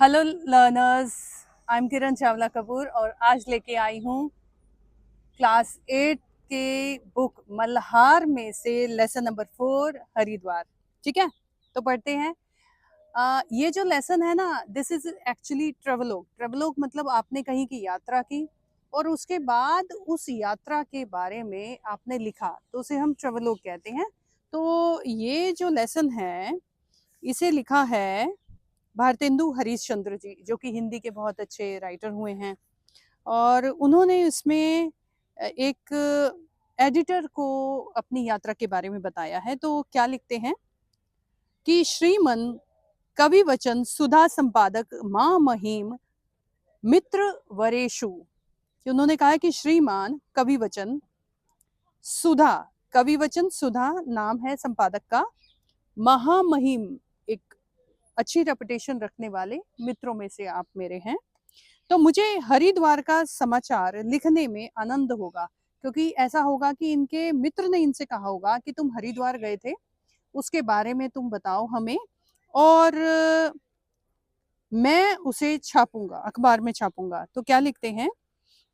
Hello learners, I am किरण चावला कपूर और आज लेके आई हूँ क्लास 8 के बुक मल्हार में से लेसन नंबर 4 हरिद्वार। ठीक है, तो पढ़ते हैं। ये जो लेसन है ना, दिस इज एक्चुअली ट्रेवलोग। ट्रेवलोग मतलब आपने कहीं की यात्रा की और उसके बाद उस यात्रा के बारे में आपने लिखा, तो उसे हम ट्रेवलोग कहते हैं। तो ये जो लेसन है इसे लिखा है भारतेंदु हरीशचंद्र जी, जो कि हिंदी के बहुत अच्छे राइटर हुए हैं। और उन्होंने इसमें एक एडिटर को अपनी यात्रा के बारे में बताया है। तो क्या लिखते हैं कि श्रीमन कवि वचन सुधा संपादक माँ महिम मित्र वरेशु, कि उन्होंने कहा है कि श्रीमान कवि वचन सुधा, कवि वचन सुधा नाम है संपादक का, महामहिम एक अच्छी रेपुटेशन रखने वाले मित्रों में से आप मेरे हैं। तो मुझे हरिद्वार का समाचार लिखने में आनंद होगा, क्योंकि ऐसा होगा कि इनके मित्र ने इनसे कहा होगा कि तुम हरिद्वार गए थे, उसके बारे में तुम बताओ हमें, और मैं उसे छापूंगा, अखबार में छापूंगा। तो क्या लिखते हैं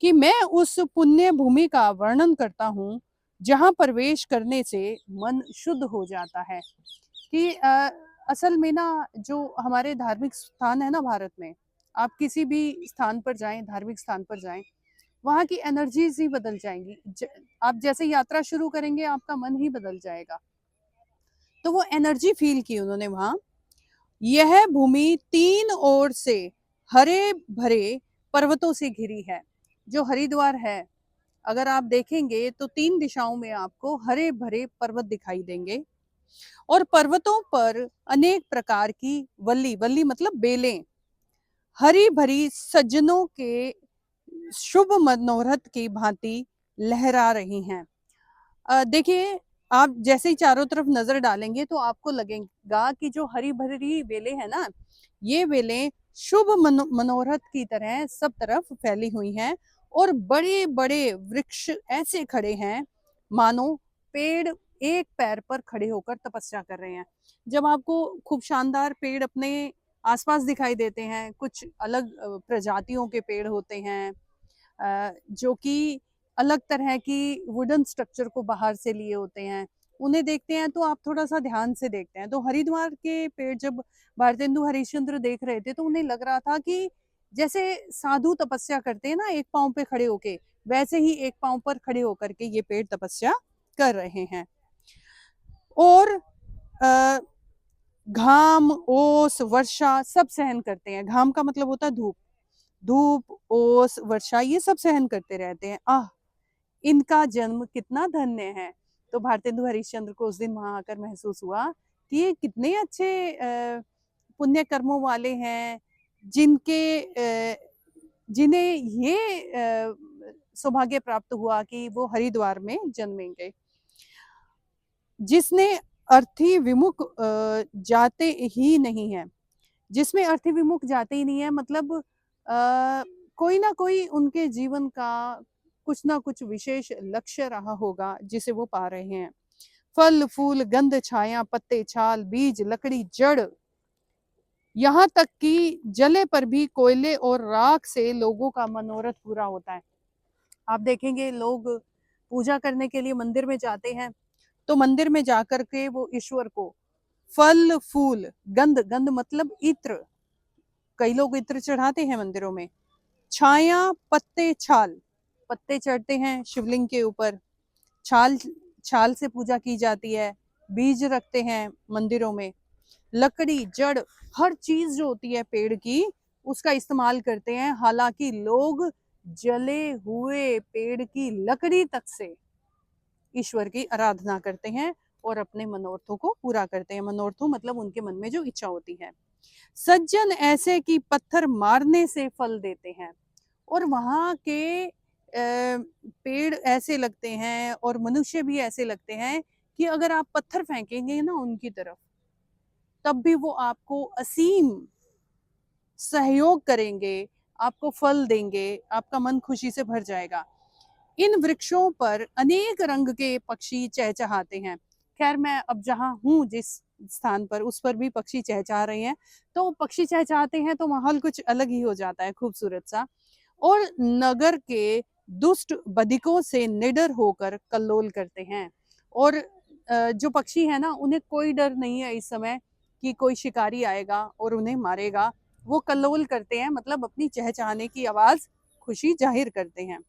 कि मैं उस पुण्य भूमि का वर्णन करता हूँ जहाँ प्रवेश करने से मन शुद्ध हो जाता है। कि असल में ना, जो हमारे धार्मिक स्थान है ना भारत में, आप किसी भी स्थान पर जाएं, धार्मिक स्थान पर जाएं, वहाँ की एनर्जीज ही बदल जाएंगी। आप जैसे यात्रा शुरू करेंगे आपका मन ही बदल जाएगा। तो वो एनर्जी फील की उन्होंने वहाँ। यह भूमि तीन ओर से हरे भरे पर्वतों से घिरी है। जो हरिद्वार है, अगर आप देखेंगे तो तीन दिशाओं में आपको हरे भरे पर्वत दिखाई देंगे और पर्वतों पर अनेक प्रकार की वल्ली, वल्ली मतलब बेलें, हरी भरी सज्जनों के शुभ मनोरथ की भांति लहरा रही हैं। देखिए, आप जैसे ही चारों तरफ नजर डालेंगे तो आपको लगेगा कि जो हरी भरी बेलें हैं ना, ये बेलें शुभ मनोरथ की तरह सब तरफ फैली हुई हैं और बड़े बड़े वृक्ष ऐसे खड़े हैं मानो पेड़ एक पैर पर खड़े होकर तपस्या कर रहे हैं। जब आपको खूब शानदार पेड़ अपने आसपास दिखाई देते हैं, कुछ अलग प्रजातियों के पेड़ होते हैं जो कि अलग तरह की वुडन स्ट्रक्चर को बाहर से लिए होते हैं, उन्हें देखते हैं तो आप थोड़ा सा ध्यान से देखते हैं। तो हरिद्वार के पेड़ जब भारतेंदु हरिश्चंद्र देख रहे थे तो उन्हें लग रहा था कि जैसे साधु तपस्या करते हैं ना एक पांव पे खड़े होके, वैसे ही एक पांव पर खड़े होकर के ये पेड़ तपस्या कर रहे हैं। और घाम, ओस, वर्षा सब सहन करते हैं। घाम का मतलब होता है धूप, धूप, ओस, वर्षा, ये सब सहन करते रहते हैं। आह, इनका जन्म कितना धन्य है। तो भारतेंदु हरिश्चंद्र को उस दिन वहां आकर महसूस हुआ कि ये कितने अच्छे पुण्य कर्मों वाले हैं, जिन्हें ये सौभाग्य प्राप्त हुआ कि वो हरिद्वार में जन्मेंगे। जिसने अर्थी विमुख जाते ही नहीं है, जिसमें अर्थी विमुख जाते ही नहीं है मतलब कोई ना कोई उनके जीवन का कुछ ना कुछ विशेष लक्ष्य रहा होगा जिसे वो पा रहे हैं। फल फूल गंध छाया पत्ते छाल बीज लकड़ी जड़, यहाँ तक कि जले पर भी कोयले और राख से लोगों का मनोरथ पूरा होता है। आप देखेंगे लोग पूजा करने के लिए मंदिर में जाते हैं, तो मंदिर में जाकर के वो ईश्वर को फल फूल गंध, गंध मतलब इत्र, कई लोग इत्र चढ़ाते हैं मंदिरों में, छाया पत्ते छाल, पत्ते चढ़ते हैं शिवलिंग के ऊपर, छाल, छाल से पूजा की जाती है, बीज रखते हैं मंदिरों में, लकड़ी जड़, हर चीज जो होती है पेड़ की उसका इस्तेमाल करते हैं। हालांकि लोग जले हुए पेड़ की लकड़ी तक से ईश्वर की आराधना करते हैं और अपने मनोरथों को पूरा करते हैं। मनोरथों मतलब उनके मन में जो इच्छा होती है। सज्जन ऐसे कि पत्थर मारने से फल देते हैं, और वहाँ के पेड़ ऐसे लगते हैं और मनुष्य भी ऐसे लगते हैं कि अगर आप पत्थर फेंकेंगे ना उनकी तरफ, तब भी वो आपको असीम सहयोग करेंगे, आपको फल देंगे, आपका मन खुशी से भर जाएगा। इन वृक्षों पर अनेक रंग के पक्षी चहचहाते हैं। खैर, मैं अब जहाँ हूँ, जिस स्थान पर, उस पर भी पक्षी चहचहा रहे हैं। तो पक्षी चहचहाते हैं तो माहौल कुछ अलग ही हो जाता है, खूबसूरत सा। और नगर के दुष्ट बधिकों से निडर होकर कल्लोल करते हैं। और जो पक्षी है ना, उन्हें कोई डर नहीं है इस समय कि कोई शिकारी आएगा और उन्हें मारेगा। वो कल्लोल करते हैं, मतलब अपनी चहचहाने की आवाज, खुशी जाहिर करते हैं।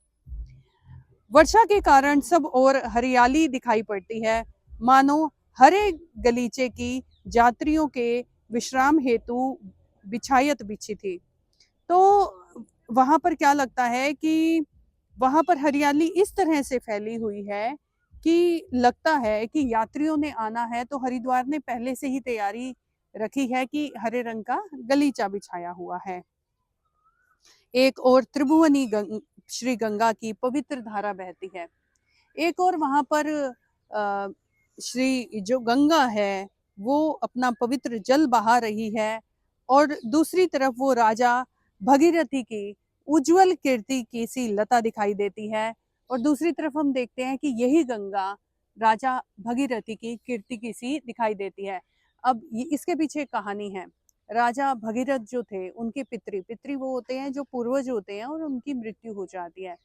वर्षा के कारण सब ओर हरियाली दिखाई पड़ती है, मानो हरे गलीचे की यात्रियों के विश्राम हेतु बिछायत बिछी थी। तो वहां पर क्या लगता है कि वहां पर हरियाली इस तरह से फैली हुई है कि लगता है कि यात्रियों ने आना है, तो हरिद्वार ने पहले से ही तैयारी रखी है कि हरे रंग का गलीचा बिछाया हुआ है। एक और त्रिभुवनी श्री गंगा की पवित्र धारा बहती है। एक और वहां पर श्री जो गंगा है वो अपना पवित्र जल बहा रही है, और दूसरी तरफ वो राजा भगीरथी की उज्जवल कीर्ति की सी लता दिखाई देती है। और दूसरी तरफ हम देखते हैं कि यही गंगा राजा भगीरथी की कीर्ति की सी दिखाई देती है। अब इसके पीछे कहानी है। राजा भगीरथ जो थे, उनके पितरी पितरी वो होते हैं जो पूर्वज होते हैं, और उनकी मृत्यु हो जाती है।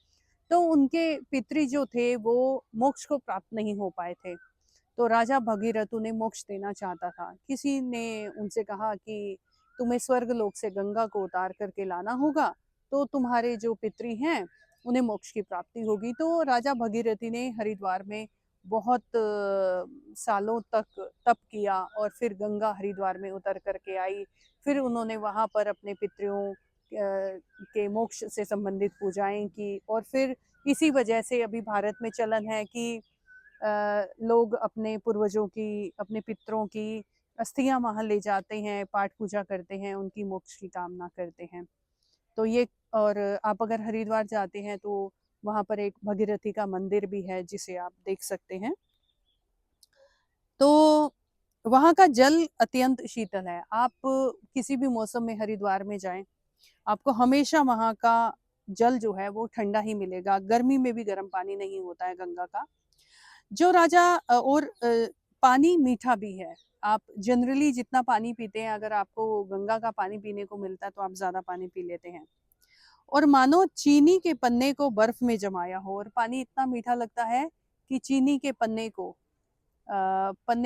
तो उनके पितरी जो थे वो मोक्ष को प्राप्त नहीं हो पाए थे। तो राजा भगीरथ उन्हें मोक्ष देना चाहता था। किसी ने उनसे कहा कि तुम्हें स्वर्ग लोक से गंगा को उतार करके लाना होगा, तो तुम्हारे जो पितरी हैं उन्हें मोक्ष की प्राप्ति होगी। तो राजा भगीरथी ने हरिद्वार में बहुत सालों तक तप किया, और फिर गंगा हरिद्वार में उतर करके आई। फिर उन्होंने वहां पर अपने पितरों के मोक्ष से संबंधित पूजाएं की, और फिर इसी वजह से अभी भारत में चलन है कि लोग अपने पूर्वजों की, अपने पितरों की अस्थियां वहां ले जाते हैं, पाठ पूजा करते हैं, उनकी मोक्ष की कामना करते हैं। तो ये, और आप अगर हरिद्वार जाते हैं तो वहां पर एक भगीरथी का मंदिर भी है जिसे आप देख सकते हैं। तो वहां का जल अत्यंत शीतल है। आप किसी भी मौसम में हरिद्वार में जाएं, आपको हमेशा वहां का जल जो है वो ठंडा ही मिलेगा। गर्मी में भी गर्म पानी नहीं होता है गंगा का। जो राजा और पानी मीठा भी है। आप जनरली जितना पानी पीते हैं, अगर आपको गंगा का पानी पीने को मिलता है तो आप ज्यादा पानी पी लेते हैं। और मानो चीनी के पन्ने को बर्फ में जमाया हो, और पानी इतना मीठा लगता है कि चीनी के पन्ने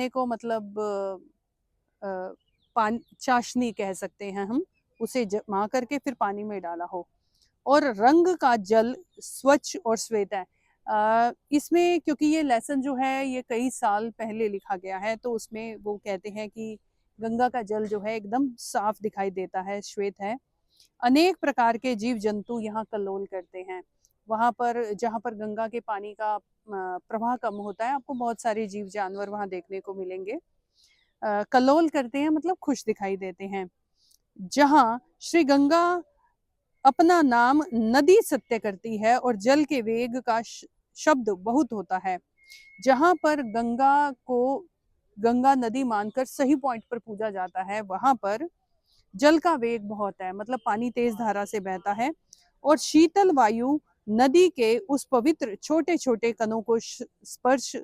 को मतलब पानी, चाशनी कह सकते हैं हम, उसे जमा करके फिर पानी में डाला हो। और रंग का जल स्वच्छ और श्वेत है। इसमें क्योंकि ये लेसन जो है ये कई साल पहले लिखा गया है, तो उसमें वो कहते हैं कि गंगा का जल जो है एकदम साफ दिखाई देता है, श्वेत है। अनेक प्रकार के जीव जंतु यहाँ कल्लोल करते हैं। वहां पर जहाँ पर गंगा के पानी का प्रवाह कम होता है, आपको बहुत सारे जीव जानवर वहां देखने को मिलेंगे। कल्लोल करते हैं मतलब खुश दिखाई देते हैं। जहाँ श्री गंगा अपना नाम नदी सत्य करती है और जल के वेग का शब्द बहुत होता है। जहां पर गंगा को गंगा नदी मानकर सही पॉइंट पर पूजा जाता है, वहां पर जल का वेग बहुत है, मतलब पानी तेज धारा से बहता है, और शीतल वायु नदी के उस पवित्र छोटे छोटे कणों को स्पर्श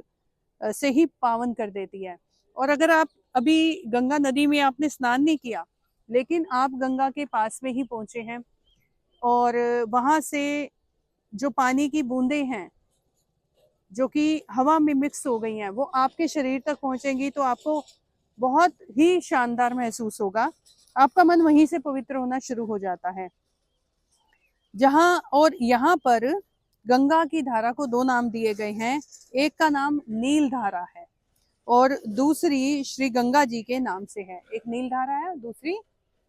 से ही पावन कर देती है। और अगर आप अभी गंगा नदी में आपने स्नान नहीं किया, लेकिन आप गंगा के पास में ही पहुंचे हैं, और वहां से जो पानी की बूंदें हैं जो कि हवा में मिक्स हो गई हैं, वो आपके शरीर तक पहुंचेंगी, तो आपको बहुत ही शानदार महसूस होगा। आपका मन वहीं से पवित्र होना शुरू हो जाता है। जहां और यहाँ पर गंगा की धारा को दो नाम दिए गए हैं। एक का नाम नील धारा है और दूसरी श्री गंगा जी के नाम से है। एक नील धारा है, दूसरी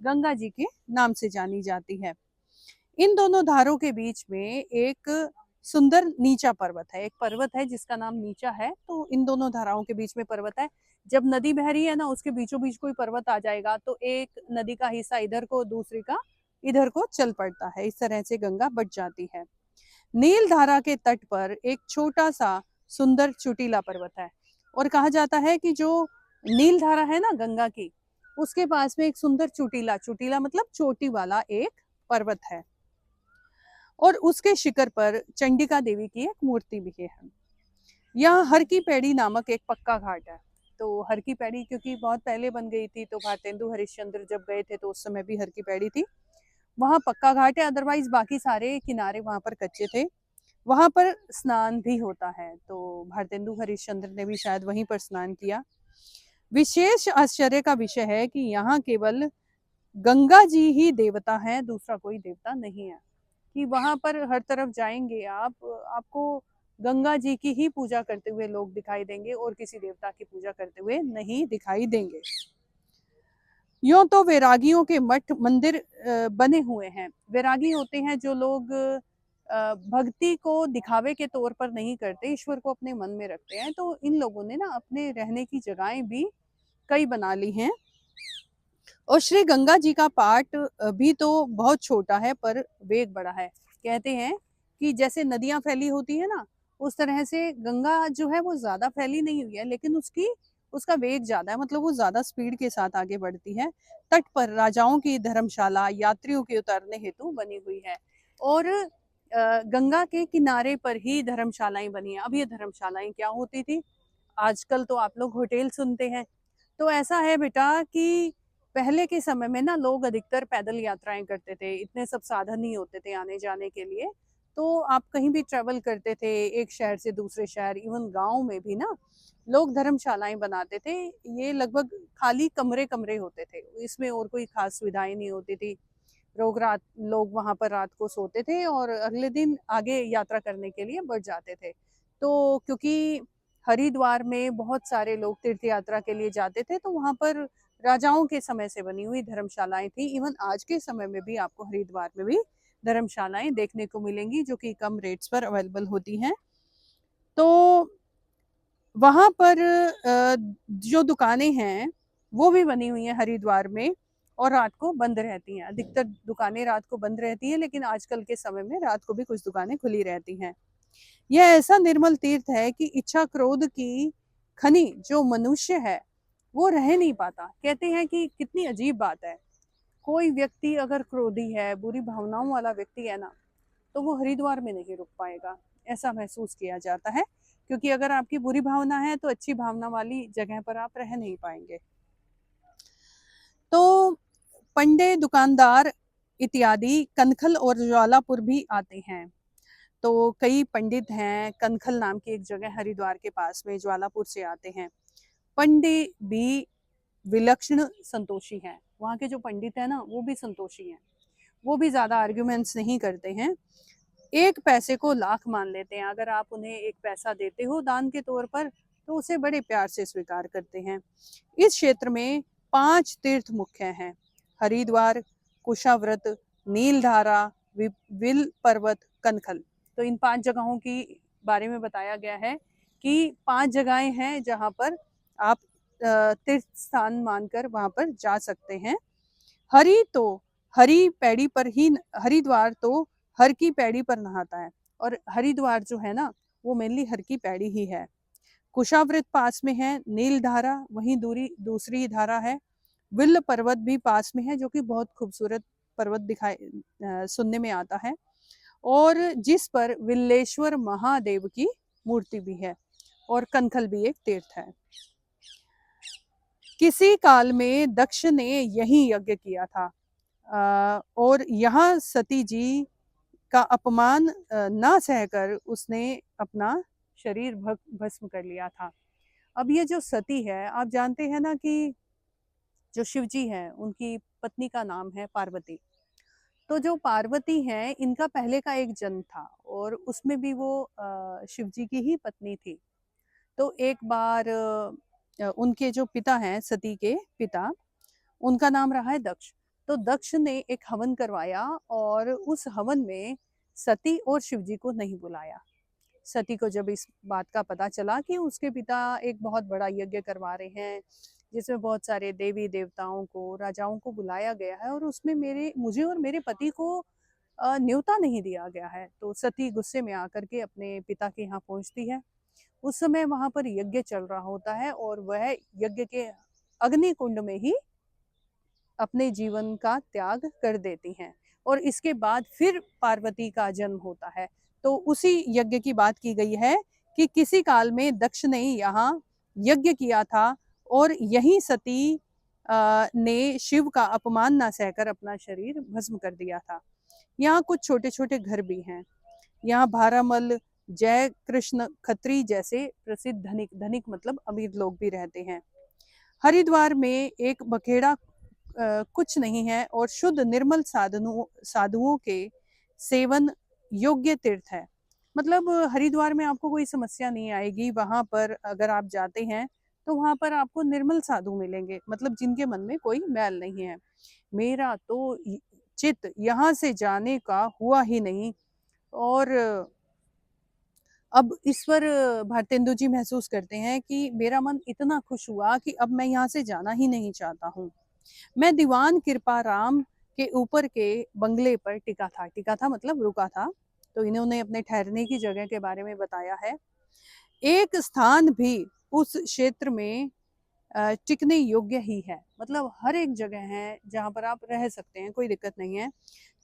गंगा जी के नाम से जानी जाती है। इन दोनों धारों के बीच में एक सुंदर नीचा पर्वत है। एक पर्वत है जिसका नाम नीचा है, तो इन दोनों धाराओं के बीच में पर्वत है। जब नदी बह रही है ना, उसके बीचों बीच कोई पर्वत आ जाएगा तो एक नदी का हिस्सा इधर को, दूसरी का इधर को चल पड़ता है। इस तरह से गंगा बट जाती है। नील धारा के तट पर एक छोटा सा सुंदर चोटीला पर्वत है, और कहा जाता है कि जो नील धारा है ना गंगा की, उसके पास में एक सुंदर चोटीला, चोटीला मतलब चोटी वाला एक पर्वत है, और उसके शिखर पर चंडिका देवी की एक मूर्ति भी है। यहाँ हर की पैड़ी नामक एक पक्का घाट है। तो हर की पैड़ी क्योंकि बहुत पहले बन गई थी, तो भारतेंदु हरिश्चंद्र जब गए थे तो उस समय भी हर की पैड़ी थी। वहाँ पक्का घाट है, अदरवाइज बाकी सारे किनारे वहाँ पर कच्चे थे। वहाँ पर स्नान भी होता है, तो भारतेंदु हरिश्चंद्र ने भी शायद वहीं पर स्नान किया। विशेष आश्चर्य का विषय है कि यहाँ केवल गंगा जी ही देवता है, दूसरा कोई देवता नहीं है। कि वहां पर हर तरफ जाएंगे आप, आपको गंगा जी की ही पूजा करते हुए लोग दिखाई देंगे और किसी देवता की पूजा करते हुए नहीं दिखाई देंगे। यूं तो वैरागियों के मठ मंदिर बने हुए हैं। वैरागी होते हैं जो लोग भक्ति को दिखावे के तौर पर नहीं करते, ईश्वर को अपने मन में रखते हैं। तो इन लोगों ने ना अपने रहने की जगहें भी कई बना ली हैं। और श्री गंगा जी का पाठ भी तो बहुत छोटा है पर वेग बड़ा है। कहते हैं कि जैसे नदियां फैली होती है ना, उस तरह से गंगा जो है वो ज्यादा फैली नहीं हुई है, लेकिन उसका वेग ज्यादा है, मतलब वो ज्यादा स्पीड के साथ आगे बढ़ती है। तट पर राजाओं की धर्मशाला यात्रियों के उतरने हेतु बनी हुई है, और गंगा के किनारे पर ही धर्मशालाएं बनी है। अब ये धर्मशालाएं क्या होती थी, आजकल तो आप लोग होटल सुनते हैं। तो ऐसा है बेटा कि पहले के समय में ना लोग अधिकतर पैदल यात्राएं करते थे, इतने सब साधन नहीं होते थे आने जाने के लिए। तो आप कहीं भी ट्रेवल करते थे, एक शहर से दूसरे शहर, इवन गांव में भी ना लोग धर्मशालाएं बनाते थे। ये लगभग खाली कमरे कमरे होते थे, इसमें और कोई खास सुविधाएं नहीं होती थी। लोग वहां पर रात को सोते थे और अगले दिन आगे यात्रा करने के लिए बढ़ जाते थे। तो क्योंकि हरिद्वार में बहुत सारे लोग तीर्थ यात्रा के लिए जाते थे, तो वहां पर राजाओं के समय से बनी हुई धर्मशालाएं थी। इवन आज के समय में भी आपको हरिद्वार में भी धर्मशालाएं देखने को मिलेंगी जो कि कम रेट्स पर अवेलेबल होती हैं। तो वहां पर जो दुकानें हैं वो भी बनी हुई हैं हरिद्वार में, और रात को बंद रहती हैं। अधिकतर दुकानें रात को बंद रहती हैं, लेकिन आजकल के समय में रात को भी कुछ दुकानें खुली रहती हैं। यह ऐसा निर्मल तीर्थ है कि इच्छा क्रोध की खनि जो मनुष्य है वो रह नहीं पाता। कहते हैं कि कितनी अजीब बात है, कोई व्यक्ति अगर क्रोधी है, बुरी भावनाओं वाला व्यक्ति है ना, तो वो हरिद्वार में नहीं रुक पाएगा, ऐसा महसूस किया जाता है। क्योंकि अगर आपकी बुरी भावना है तो अच्छी भावना वाली जगह पर आप रह नहीं पाएंगे। तो पंडे दुकानदार इत्यादि कनखल और ज्वालापुर भी आते हैं। तो कई पंडित हैं, कनखल नाम की एक जगह हरिद्वार के पास में, ज्वालापुर से आते हैं। पंडित भी विलक्षण संतोषी हैं, वहाँ के जो पंडित हैं ना वो भी संतोषी हैं। वो भी ज्यादा आर्ग्यूमेंट्स नहीं करते हैं, एक पैसे को लाख मान लेते हैं। अगर आप उन्हें एक पैसा देते हो दान के तौर पर, तो उसे बड़े प्यार से स्वीकार करते हैं। इस क्षेत्र में 5 तीर्थ मुख्य हैं: हरिद्वार, कुशाव्रत, नीलधारा, विल पर्वत, कनखल। तो इन 5 जगहों की बारे में बताया गया है कि 5 जगहें हैं जहाँ पर आप तीर्थ स्थान मानकर वहां पर जा सकते हैं। हरी पैड़ी पर ही, हरिद्वार तो हर की पैड़ी पर नहाता है, और हरिद्वार जो है ना वो मेनली हर की पैड़ी ही है। कुशाव्रत पास में है, नील धारा वहीं दूसरी धारा है। विल्ल पर्वत भी पास में है, जो कि बहुत खूबसूरत पर्वत सुनने में आता है, और जिस पर विल्लेश्वर महादेव की मूर्ति भी है। और कनखल भी एक तीर्थ है। किसी काल में दक्ष ने यही यज्ञ किया था, और यहाँ सती जी का अपमान ना सहकर उसने अपना शरीर भस्म कर लिया था। अब ये जो सती है, आप जानते हैं ना कि जो शिव जी हैं उनकी पत्नी का नाम है पार्वती। तो जो पार्वती हैं इनका पहले का एक जन्म था, और उसमें भी वो शिव जी की ही पत्नी थी। तो एक बार उनके जो पिता हैं, सती के पिता, उनका नाम रहा है दक्ष। तो दक्ष ने एक हवन करवाया, और उस हवन में सती और शिवजी को नहीं बुलाया। सती को जब इस बात का पता चला कि उसके पिता एक बहुत बड़ा यज्ञ करवा रहे हैं जिसमें बहुत सारे देवी देवताओं को, राजाओं को बुलाया गया है, और उसमें मुझे और मेरे पति को न्योता नहीं दिया गया है, तो सती गुस्से में आकर के अपने पिता के यहाँ पहुंचती है। उस समय वहां पर यज्ञ चल रहा होता है, और वह यज्ञ के अग्नि कुंड में ही अपने जीवन का त्याग कर देती हैं, और इसके बाद फिर पार्वती का जन्म होता है। तो उसी यज्ञ की बात की गई है कि किसी काल में दक्ष ने यहाँ यज्ञ किया था, और यही सती ने शिव का अपमान ना सहकर अपना शरीर भस्म कर दिया था। यहाँ कुछ छोटे छोटे घर भी हैं। यहाँ भारामल, जय कृष्ण खत्री जैसे प्रसिद्ध धनिक, धनिक मतलब अमीर लोग भी रहते हैं। हरिद्वार में एक बखेड़ा कुछ नहीं है और शुद्ध निर्मल साधुओं के सेवन योग्य तीर्थ है। मतलब हरिद्वार में आपको कोई समस्या नहीं आएगी। वहां पर अगर आप जाते हैं तो वहां पर आपको निर्मल साधु मिलेंगे, मतलब जिनके मन में कोई मैल नहीं है। मेरा तो चित्त यहाँ से जाने का हुआ ही नहीं। और अब ईश्वर भारतेंदु जी महसूस करते हैं कि मेरा मन इतना खुश हुआ कि अब मैं यहाँ से जाना ही नहीं चाहता हूँ। मैं दीवान कृपा राम के ऊपर के बंगले पर टिका था मतलब रुका था। तो इन्होंने अपने ठहरने की जगह के बारे में बताया है। एक स्थान भी उस क्षेत्र में टिकने योग्य ही है, मतलब हर एक जगह है जहाँ पर आप रह सकते हैं, कोई दिक्कत नहीं है।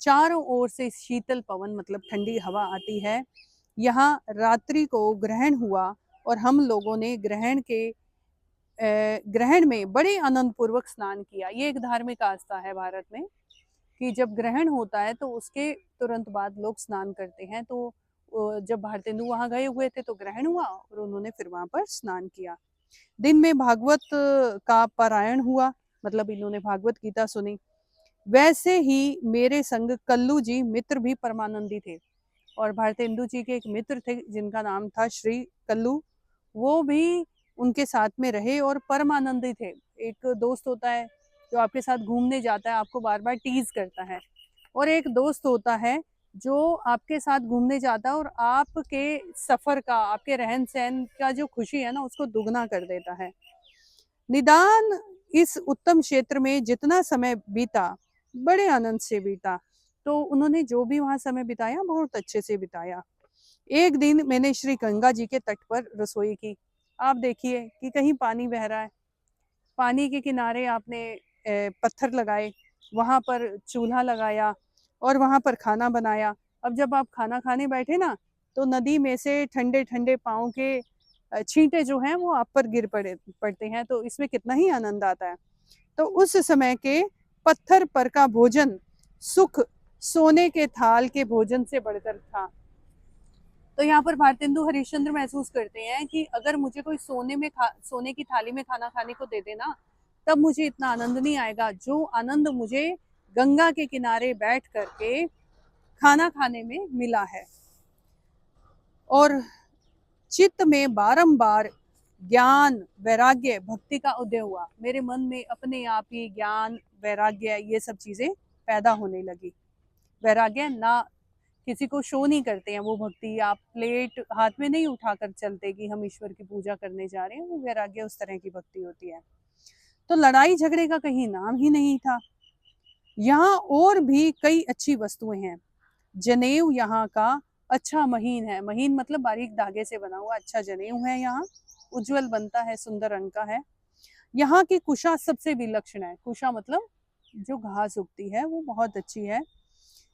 चारों ओर से शीतल पवन मतलब ठंडी हवा आती है। यहाँ रात्रि को ग्रहण हुआ और हम लोगों ने ग्रहण में बड़े आनंद पूर्वक स्नान किया। ये एक धार्मिक आस्था है भारत में कि जब ग्रहण होता है तो उसके तुरंत बाद लोग स्नान करते हैं। तो जब भारतेंदु वहां गए हुए थे तो ग्रहण हुआ और उन्होंने फिर वहां पर स्नान किया। दिन में भागवत का पारायण हुआ, मतलब इन्होंने भागवत गीता सुनी। वैसे ही मेरे संग कल्लू जी मित्र भी परमानंदी थे। और भारतेंदु जी के एक मित्र थे जिनका नाम था श्री कल्लू, वो भी उनके साथ में रहे और परमानंदी थे। एक दोस्त होता है जो आपके साथ घूमने जाता है, आपको बार बार टीज करता है, और एक दोस्त होता है जो आपके साथ घूमने जाता है और आपके सफर का, आपके रहन सहन का जो खुशी है ना उसको दुगना कर देता है। निदान इस उत्तम क्षेत्र में जितना समय बीता बड़े आनंद से बीता। तो उन्होंने जो भी वहां समय बिताया बहुत अच्छे से बिताया। एक दिन मैंने श्री गंगा जी के तट पर रसोई की। आप देखिए कि कहीं पानी बह रहा है, पानी के किनारे आपने पत्थर लगाए, वहां पर चूल्हा लगाया और वहां पर खाना बनाया। अब जब आप खाना खाने बैठे ना तो नदी में से ठंडे ठंडे पाँव के छींटे जो हैं वो आप पर गिर पड़ते हैं, तो इसमें कितना ही आनंद आता है। तो उस समय के पत्थर पर का भोजन सुख सोने के थाल के भोजन से बढ़कर था। तो यहाँ पर भारतेंदु हरिश्चंद्र महसूस करते हैं कि अगर मुझे कोई सोने की थाली में खाना खाने को दे देना तब मुझे इतना आनंद नहीं आएगा जो आनंद मुझे गंगा के किनारे बैठ करके खाना खाने में मिला है। और चित्त में बारंबार ज्ञान वैराग्य भक्ति का उदय हुआ। मेरे मन में अपने आप ही ज्ञान वैराग्य ये सब चीजें पैदा होने लगी। वैराग्य ना किसी को शो नहीं करते हैं, वो भक्ति आप प्लेट हाथ में नहीं उठाकर चलते कि हम ईश्वर की पूजा करने जा रहे हैं, वो वैराग्य उस तरह की भक्ति होती है। तो लड़ाई झगड़े का कहीं नाम ही नहीं था। यहाँ और भी कई अच्छी वस्तुएं हैं। जनेऊ यहाँ का अच्छा महीन है, महीन मतलब बारीक धागे से बना हुआ अच्छा जनेऊ है। यहाँ उज्जवल बनता है, सुंदर रंग का है। यहाँ की कुशा सबसे विलक्षण है। कुशा मतलब जो घास उगती है वो बहुत अच्छी है,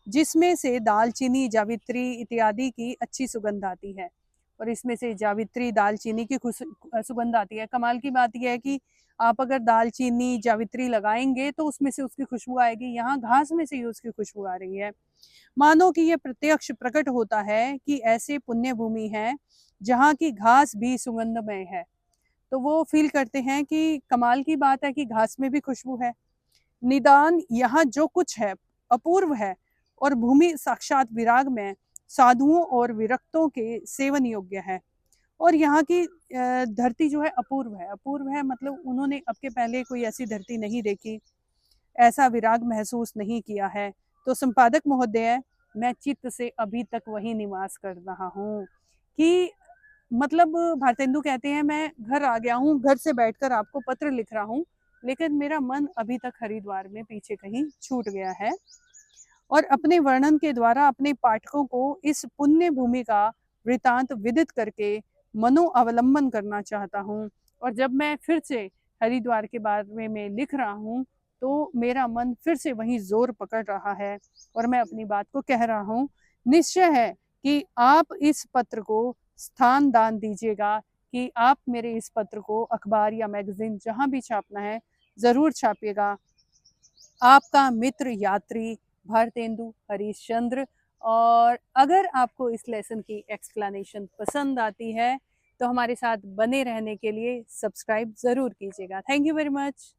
जिसमें से दालचीनी जावित्री इत्यादि की अच्छी सुगंध आती है। और इसमें से जावित्री दालचीनी की सुगंध आती है। कमाल की बात यह है कि आप अगर दालचीनी जावित्री लगाएंगे तो उसमें से उसकी खुशबू आएगी। यहाँ घास में से ही उसकी खुशबू आ रही है। मानो कि यह प्रत्यक्ष प्रकट होता है कि ऐसे पुण्य भूमि है जहाँ की घास भी सुगंधमय है। तो वो फील करते हैं कि कमाल की बात है कि घास में भी खुशबू है। निदान यहाँ जो कुछ है अपूर्व है और भूमि साक्षात विराग में साधुओं और विरक्तों के सेवन योग्य है। और यहाँ की धरती जो है अपूर्व है। अपूर्व है मतलब उन्होंने अब के पहले कोई ऐसी धरती नहीं देखी, ऐसा विराग महसूस नहीं किया है। तो संपादक महोदय, मैं चित्त से अभी तक वही निवास कर रहा हूँ कि मतलब भारतेंदु कहते हैं मैं घर आ गया हूँ, घर से बैठकर आपको पत्र लिख रहा हूँ, लेकिन मेरा मन अभी तक हरिद्वार में पीछे कहीं छूट गया है। और अपने वर्णन के द्वारा अपने पाठकों को इस पुण्य भूमि का वृतांत विदित करके मनो अवलंबन करना चाहता हूँ। और जब मैं फिर से हरिद्वार के बारे में लिख रहा हूँ तो मेरा मन फिर से वही जोर पकड़ रहा है और मैं अपनी बात को कह रहा हूँ। निश्चय है कि आप इस पत्र को स्थान दान दीजिएगा, कि आप मेरे इस पत्र को अखबार या मैगजीन जहाँ भी छापना है ज़रूर छापिएगा। आपका मित्र यात्री भारतेंदु हरीशचंद्र। और अगर आपको इस लेसन की एक्सप्लेनेशन पसंद आती है तो हमारे साथ बने रहने के लिए सब्सक्राइब ज़रूर कीजिएगा। Thank you very much.